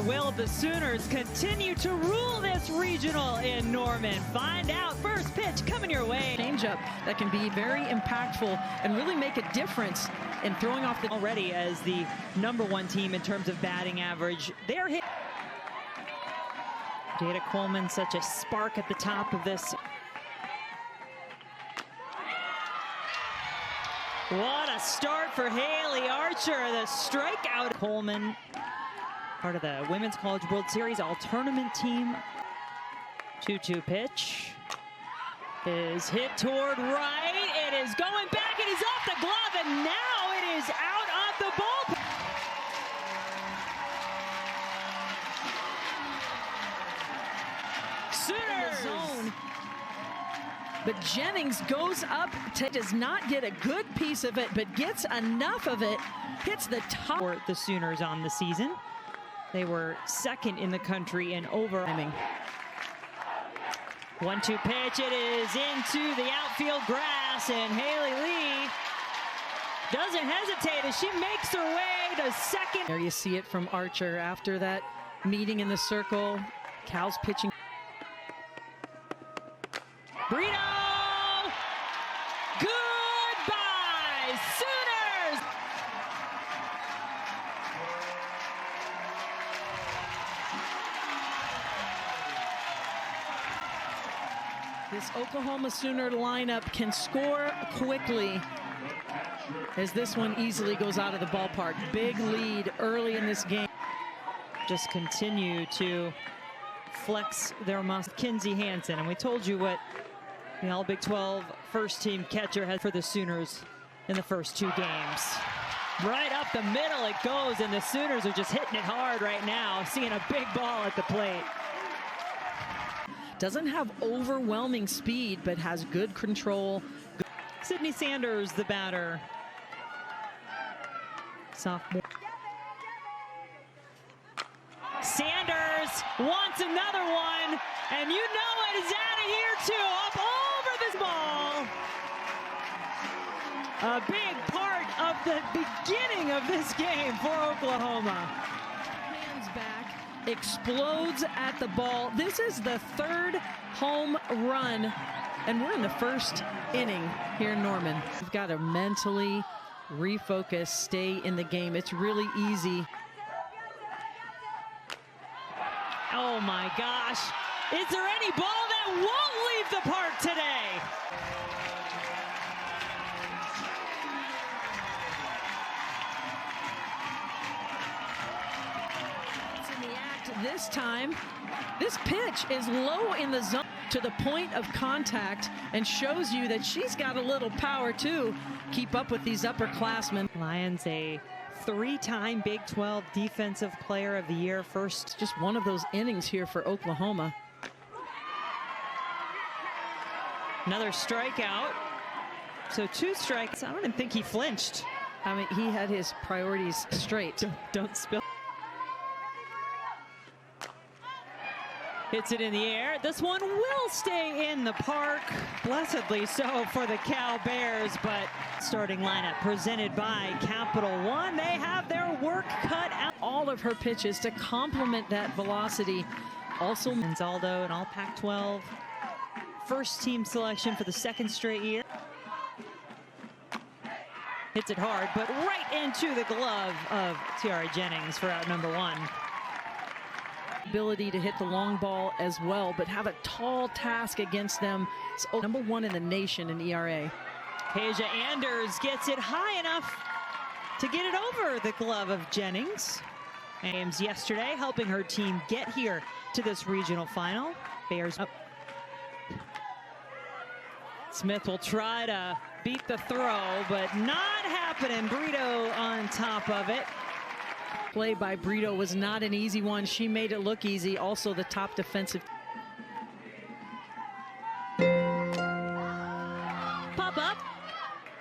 will the Sooners continue to rule this regional in Norman? Find out. First pitch coming your way. Changeup that can be very impactful and really make a difference in throwing off the... Already as the #1 team in terms of batting average. They're hit. Jada Coleman, such a spark at the top of this. What a start for Haley Archer, the strikeout. Coleman, part of the Women's College World Series all-tournament team. 2-2 pitch is hit toward right. It is going back. It is off the glove, and now it is out of the ballpark. Sooners Zone. But Jennings goes up, does not get a good piece of it, but gets enough of it, hits the top. For the Sooners on the season. They were second in the country in over. 1-2 pitch, it is into the outfield grass, and Haley Lee doesn't hesitate as she makes her way to second. There you see it from Archer after that meeting in the circle. Cal's pitching. Brito! Goodbye, Sooners! This Oklahoma Sooner lineup can score quickly as this one easily goes out of the ballpark. Big lead early in this game. Just continue to flex their muscle. Kinsey Hansen, and we told you what the All Big 12 first team catcher has for the Sooners in the first 2 games. Right up the middle it goes, and the Sooners are just hitting it hard right now, seeing a big ball at the plate. Doesn't have overwhelming speed, but has good control. Sydney Sanders, the batter. Sophomore. Sanders wants another one, and you know it is out of here too, up over this ball. A big part of the beginning of this game for Oklahoma. Hands back, explodes at the ball. This is the 3rd home run, and we're in the 1st inning here in Norman. We've got to mentally refocus, stay in the game. It's really easy. Oh my gosh, is there any ball that won't leave the park today? It's in the act this time. This pitch is low in the zone to the point of contact and shows you that she's got a little power too. Keep up with these upperclassmen. Lions a 3-time Big 12 Defensive Player of the Year. First, just one of those innings here for Oklahoma. Another strikeout. So 2 strikes. I don't even think he flinched. I mean, he had his priorities straight. Don't spill. Hits it in the air. This one will stay in the park. Blessedly so for the Cal Bears, but starting lineup presented by Capital One. They have their work cut out. All of her pitches to complement that velocity. Also, Gonzaldo, an all Pac-12 first team selection for the 2nd straight year. Hits it hard, but right into the glove of Tiara Jennings for out #1. Ability to hit the long ball as well, but have a tall task against them. It's #1 in the nation in ERA. Kasia Anders gets it high enough to get it over the glove of Jennings. Games yesterday, helping her team get here to this regional final. Bears up. Smith will try to beat the throw, but not happening. Brito on top of it. Play by Brito was not an easy one. She made it look easy. Also the top defensive. Pop up.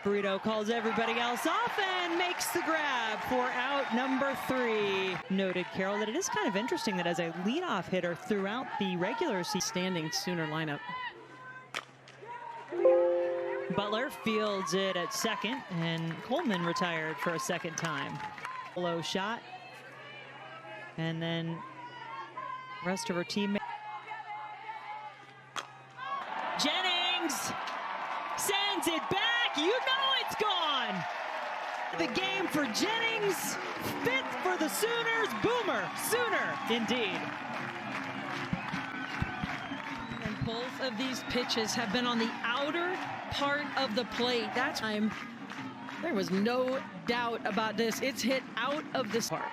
Brito calls everybody else off and makes the grab for out #3. Noted, Carol, that it is kind of interesting that as a leadoff hitter throughout the regular season. Standing Sooner lineup. Butler fields it at second, and Coleman retired for a 2nd time. Low shot. And then rest of her teammates. Jennings sends it back. You know it's gone. The game for Jennings. 5th for the Sooners. Boomer. Sooner, indeed. And both of these pitches have been on the outer part of the plate. That time, there was no doubt about this. It's hit out of this park.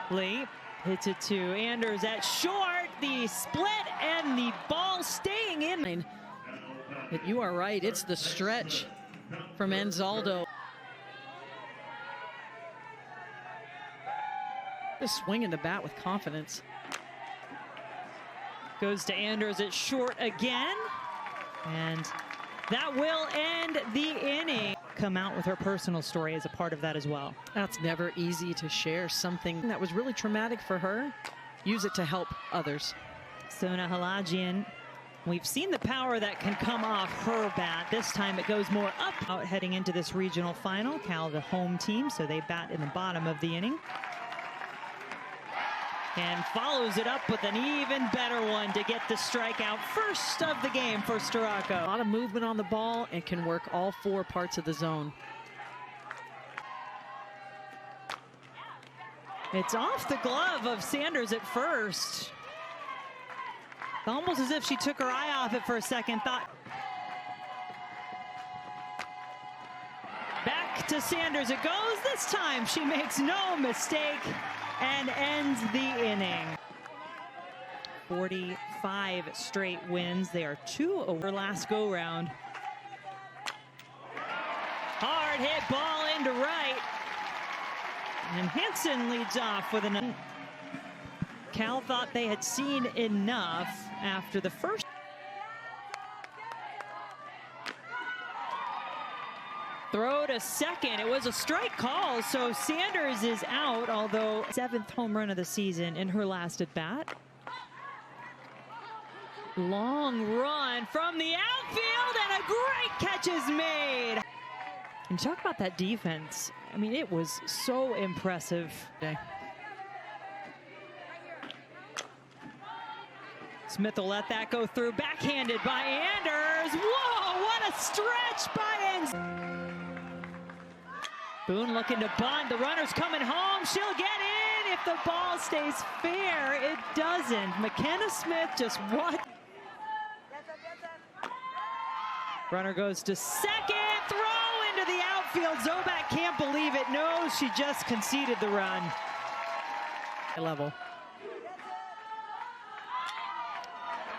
Lee hits it to Anders at short. The split and the ball staying in. But you are right. It's the stretch from Anzaldo. Just swinging the bat with confidence. Goes to Anders at short again. And that will end the inning. Come out with her personal story as a part of that as well. That's never easy to share something that was really traumatic for her. Use it to help others. Sona Halajian, we've seen the power that can come off her bat. This time it goes more up. Out heading into this regional final. Cal, the home team, so they bat in the bottom of the inning. And follows it up with an even better one to get the strikeout. First of the game for Storako. A lot of movement on the ball and can work all 4 parts of the zone. It's off the glove of Sanders at first. Almost as if she took her eye off it for a second. Back to Sanders it goes. This time she makes no mistake and ends the inning. 45 straight wins. They are 2 over last go-round. Hard hit ball into right. And Hansen leads off with an... Cal thought they had seen enough after the first. Throw to second. It was a strike call, so Sanders is out, although 7th home run of the season in her last at bat. Long run from the outfield, and a great catch is made. And talk about that defense. I mean, it was so impressive. Smith will let that go through. Backhanded by Anders. Whoa, what a stretch by Anders. Boone looking to bunt. The runner's coming home. She'll get in if the ball stays fair. It doesn't. McKenna Smith just what? Runner goes to second. Throw into the outfield. Zobak can't believe it. No, she just conceded the run. Level.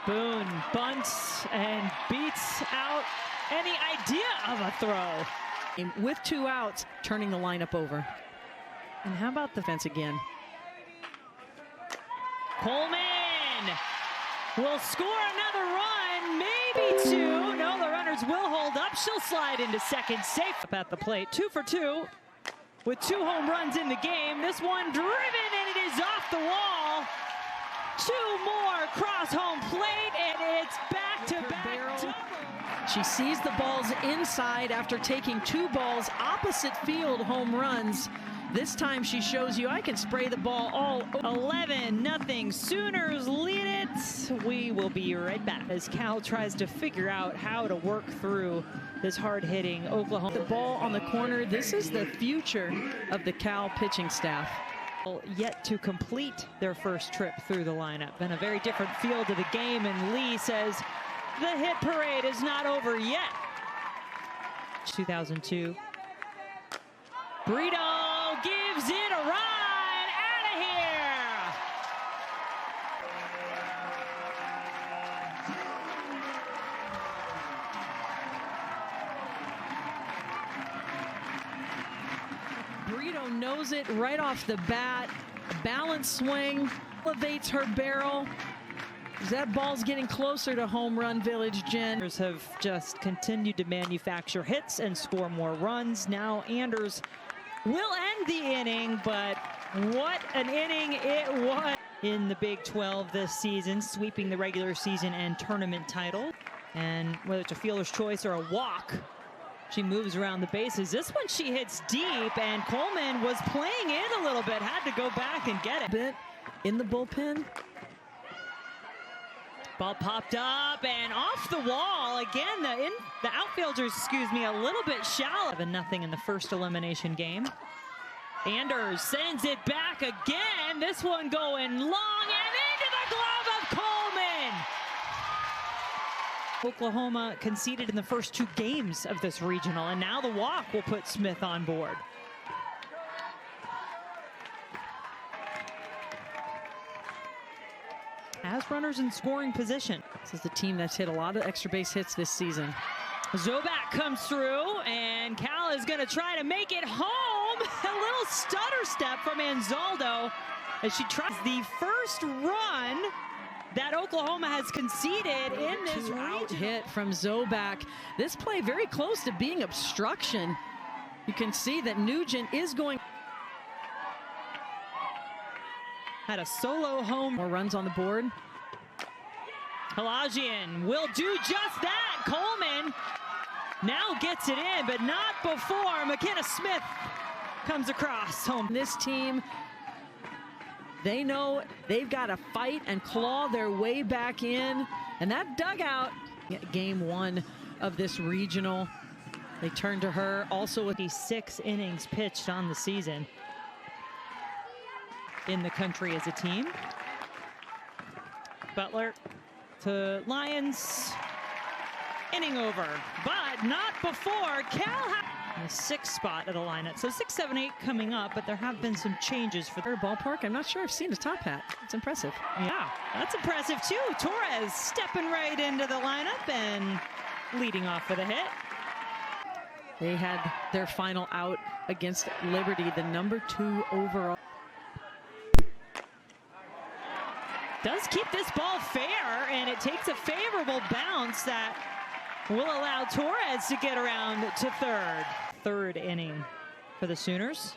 Boone bunts and beats out any idea of a throw. With 2 outs, turning the lineup over. And how about the fence again? Coleman will score another run, maybe 2. No, the runners will hold up. She'll slide into second, safe up at the plate. 2 for 2 with 2 home runs in the game. This one driven, and it is off the wall. 2 more cross home plate, and it's back-to-back double. She sees the balls inside after taking 2 balls opposite field home runs. This time she shows you I can spray the ball all 11-0. Sooners lead it. We will be right back as Cal tries to figure out how to work through this hard-hitting Oklahoma. The ball on the corner. This is the future of the Cal pitching staff. Yet to complete their first trip through the lineup. And a very different feel to the game, and Lee says the hit parade is not over yet. 2002. Brito gives it a ride out of here. Brito knows it right off the bat. Balance swing, elevates her barrel. That ball's getting closer to home run village, Jen. Have just continued to manufacture hits and score more runs. Now Anders will end the inning, but what an inning it was in the Big 12 this season, sweeping the regular season and tournament title. And whether it's a fielder's choice or a walk, she moves around the bases. This one she hits deep, and Coleman was playing it a little bit, had to go back and get it. Bit in the bullpen. Ball popped up and off the wall. Again, the outfielders, a little bit shallow. 7-0 in the first elimination game. Anders sends it back again. This one going long and into the glove of Coleman. Oklahoma conceded in the first 2 games of this regional, and now the walk will put Smith on board. Has runners in scoring position. This is the team that's hit a lot of extra base hits this season. Zobak comes through, and Cal is going to try to make it home. A little stutter step from Anzaldo as she tries the first run that Oklahoma has conceded in this region. Hit from Zobak. This play very close to being obstruction. You can see that Nugent is going. Had a solo home. More runs on the board. Pelagian will do just that. Coleman now gets it in, but not before McKenna Smith comes across home. This team, they know they've got to fight and claw their way back in. And that dugout, game 1 of this regional, they turn to her also with 6 innings pitched on the season in the country as a team. Butler to Lyons, inning over, but not before Cal in the 6th spot of the lineup. So 6, 7, 8 coming up, but there have been some changes for their ballpark. I'm not sure I've seen a top hat. It's impressive. Yeah, that's impressive too. Torres stepping right into the lineup and leading off with a hit. They had their final out against Liberty, the number 2 overall. Does keep this ball fair, and it takes a favorable bounce that will allow Torres to get around to third. 3rd inning for the Sooners.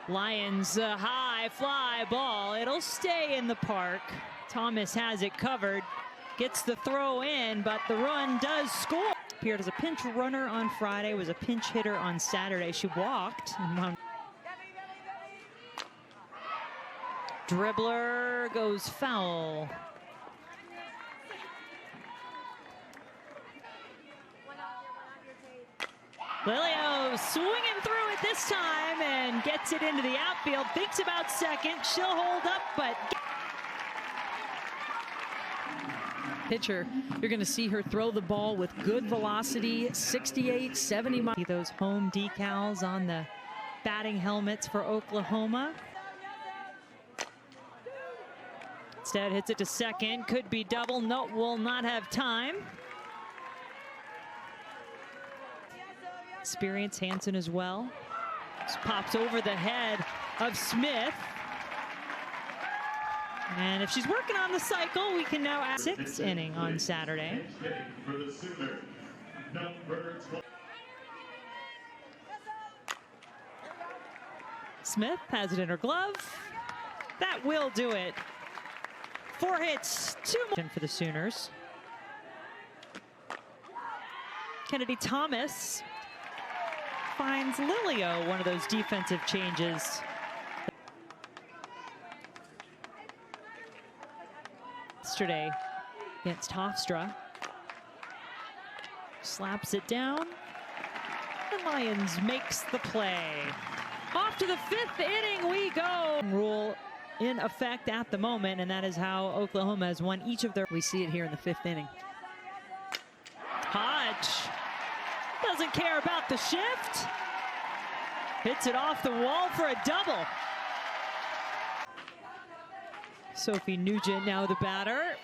Lions high fly ball. It'll stay in the park. Thomas has it covered. Gets the throw in, but the run does score. Appeared as a pinch runner on Friday, was a pinch hitter on Saturday. She walked. Dribbler goes foul. Lilio swinging through it this time and gets it into the outfield. Thinks about second. She'll hold up, but pitcher, you're going to see her throw the ball with good velocity, 68, 70 miles. Those home decals on the batting helmets for Oklahoma. Instead hits it to second, could be double, no, will not have time. Experience Hansen as well. Just pops over the head of Smith. And if she's working on the cycle, we can now add 6th inning on Saturday. Smith has it in her glove. That will do it. 4 hits, 2 more for the Sooners. Kennedy Thomas finds Lilio one of those defensive changes. Yesterday against Hofstra. Slaps it down. The Lions makes the play. Off to the 5th inning we go. Rule in effect at the moment, and that is how Oklahoma has won each of their. We see it here in the 5th inning. Hodge doesn't care about the shift. Hits it off the wall for a double. Sophie Nugent now the batter.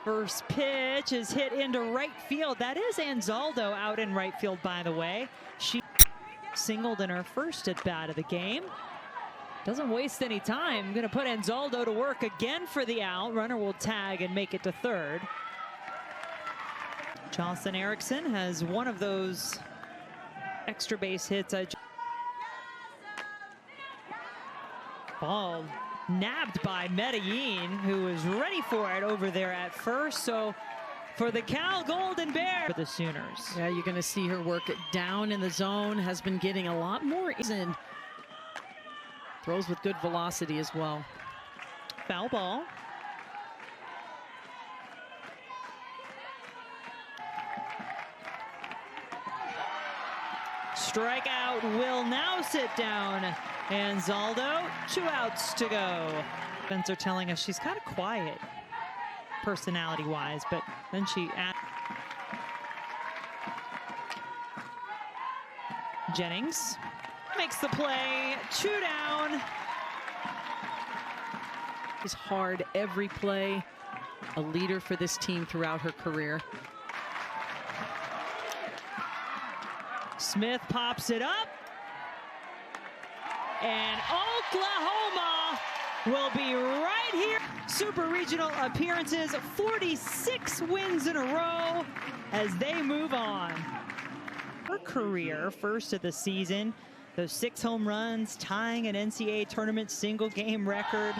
First pitch is hit into right field. That is Anzaldo out in right field, by the way. She singled in her first at bat of the game. Doesn't waste any time. Going to put Anzaldo to work again for the out. Runner will tag and make it to third. Jocelyn Erickson has one of those extra base hits. Ball nabbed by Medellin, who was ready for it over there at first. So for the Cal Golden Bear for the Sooners. Yeah, you're going to see her work it down in the zone. Has been getting a lot more in. Throws with good velocity as well. Foul ball. Strikeout will now sit down. And Zaldo, 2 outs to go. Fans are telling us she's kind of quiet, personality-wise, but then she Jennings makes the play, 2 down. Is hard every play. A leader for this team throughout her career. Smith pops it up. And Oklahoma will be right here. Super regional appearances, 46 wins in a row as they move on. Her career, first of the season, those 6 home runs, tying an NCAA tournament single game record.